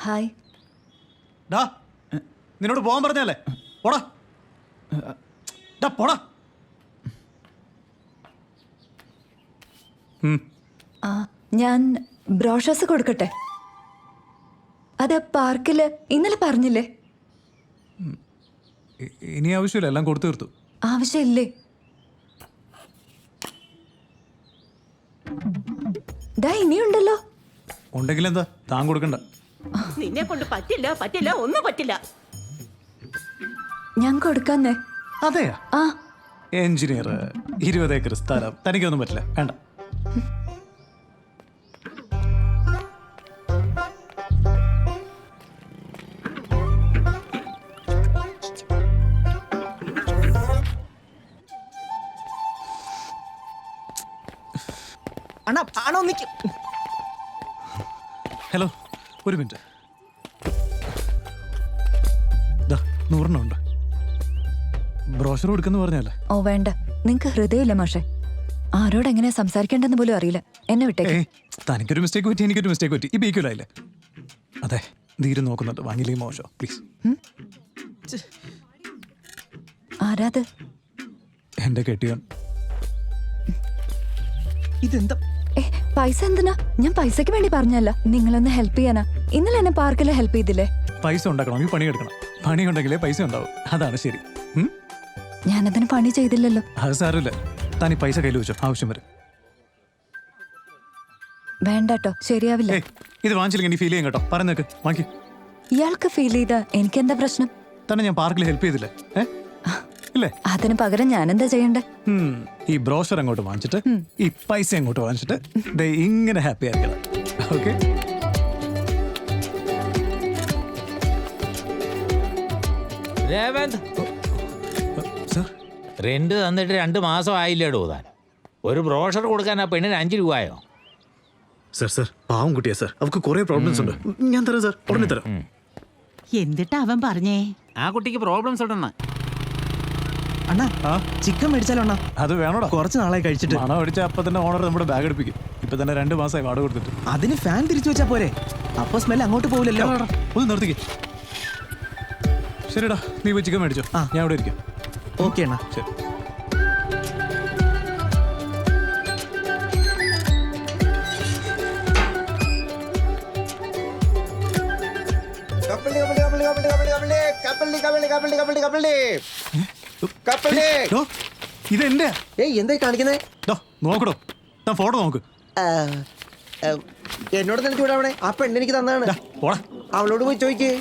Hi. ഡാ നിന്നോട് പോകാൻ പറഞ്ഞല്ലേ? പോടാ ഡാ പോടാ. ഞാൻ ബ്രോഷേഴ്സ് കൊടുക്കട്ടെ? അത് പാർക്കില് ഇന്നലെ പറഞ്ഞില്ലേ? ഇനി ആവശ്യമില്ല, എല്ലാം കൊടുത്തു തീർത്തു. ആവശ്യമില്ലേ? ദാ ഇനിയുണ്ടല്ലോ. ഉണ്ടെങ്കിൽ എന്താ, താൻ കൊടുക്കണ്ട. നിന്നെ കൊണ്ട് പറ്റില്ല പറ്റില്ല ഒന്നും പറ്റില്ല. ഞാൻ കൊടുക്കാന്നേ. അതെയാ? ആ എഞ്ചിനീയർ, 20 ഏക്കർ സ്ഥലം, തനിക്കൊന്നും പറ്റില്ല, വേണ്ട. ഹലോ, ഒരു മിനിറ്റ്. 100 ഉണ്ട്. ബ്രോഷർ കൊടുക്കുന്നു പറഞ്ഞല്ലേ? ഓ വേണ്ട, നിങ്ങക്ക് ഹൃദയമില്ല മാഷെ. ആരോട് എങ്ങനെയാ സംസാരിക്കേണ്ടെന്ന് പോലും അറിയില്ല. എന്നെ വിട്ടേ. തനിക്കൊരു മിസ്റ്റേക്ക് പറ്റി, എനിക്കൊരു മിസ്റ്റേക്ക് പറ്റി. ഇപ്പൊ ഈക്വലായില്ലേ? അതെ, ധീര് നോക്കുന്നുണ്ട്. വാങ്ങിയില്ലേ മോശം, പ്ലീസ്. ആരാത്? എന്റെ കെട്ടിയോൻ. ഇതെന്താ? പൈസ എന്തിനാ? ഞാൻ പൈസക്ക് വേണ്ടി പറഞ്ഞല്ല, നിങ്ങളൊന്ന് ഹെൽപ്പ് ചെയ്യാനാ. ഇന്നലെ എന്നെ പാർക്കിൽ ഹെൽപ്പ് ചെയ്തില്ലേ? പൈസ ഉണ്ടാക്കണമെങ്കിൽ പണിയെടുക്കണം. പണി ഉണ്ടെങ്കിലേ പൈസ ഉണ്ടാവും. അതാണ് ശരി. ഞാനതിന് പണി ചെയ്തില്ലല്ലോ. അത് സാരമില്ല, താൻ ഈ പൈസ കയ്യിൽ വെച്ചോ, ആവശ്യം വരും. വേണ്ടട്ടോ, ശരിയാവില്ല. ഇത് വാങ്ങിച്ചില്ലെങ്കിൽ ഫീൽ ചെയ്യും കേട്ടോ. പറഞ്ഞേക്ക്, വാങ്ങി. ഇയാൾക്ക് ഫീൽ ചെയ്ത എനിക്കെന്താ പ്രശ്നം? തന്നെ ഞാൻ പാർക്കിൽ ഹെൽപ്പ് ചെയ്തില്ലേ? ഇല്ലേ? അതിന് പകരം ഞാനെന്താ ചെയ്യണ്ടേ? ഈ ബ്രോഷർ അങ്ങോട്ട് വാങ്ങിച്ചിട്ട് ഈ പൈസ അങ്ങോട്ട് വാങ്ങിച്ചിട്ട് ദേ ഇങ്ങനെ ഹാപ്പി ആയിരിക്കണം. ഓക്കെ? രേവന്ത്, സർ, റെന്റ് തന്നിട്ട് 2 മാസം ആയില്ലേടോ താൻ. ഒരു ബ്രോഷർ കൊടുക്കാൻ ആ പെണ്ണിന് 5 രൂപയോ? സർ പാവം കുട്ടിയാ സർ, അവർക്ക് കുറെ പ്രോബ്ലംസ് ഉണ്ട്. ഞാൻ തരാം സർ, ഉടനെ തരാം. എന്നിട്ട് അവൻ പറഞ്ഞേ ആ കുട്ടിക്ക് പ്രോബ്ലംസ് ഉണ്ടെന്ന്. അണ്ണാ, ചിക്കൻ മേടിച്ചാലോ അണ്ണാ? അത് വേണോടാ. കുറച്ച് നാളായി കഴിച്ചിട്ട്. മണം അടിച്ച അപ്പൊ തന്നെ ഓണർ നമ്മുടെ ബാഗ് എടുപ്പിക്കും. ഇപ്പൊ തന്നെ 2 മാസമായി വാടക കൊടുത്തിട്ട്. അതിന് ഫാൻ തിരിച്ചു വെച്ചാ പോരെ? അപ്പൊ സ്മെൽ അങ്ങോട്ട് പോവില്ലല്ലോ. ഒന്ന് നിർത്തിക്കേ. ശരിടാ, നീ പോയി ചിക്കൻ മേടിച്ചോ. ഞാൻ ഇവിടെ ഇരിക്കാം. ഓക്കെ അണ്ണാ. ശരി. ഇതെന്റെ. എന്തായി കാണിക്കുന്നേ? നോക്കടോ, ഞാൻ ഫോട്ടോ നോക്ക്. എന്നോട് തന്നെ ചൂടാവണേ. ആ പെണ്ണെനിക്ക് തന്നാണ്. പോടാ. അവളോട് പോയി ചോദിക്കേ.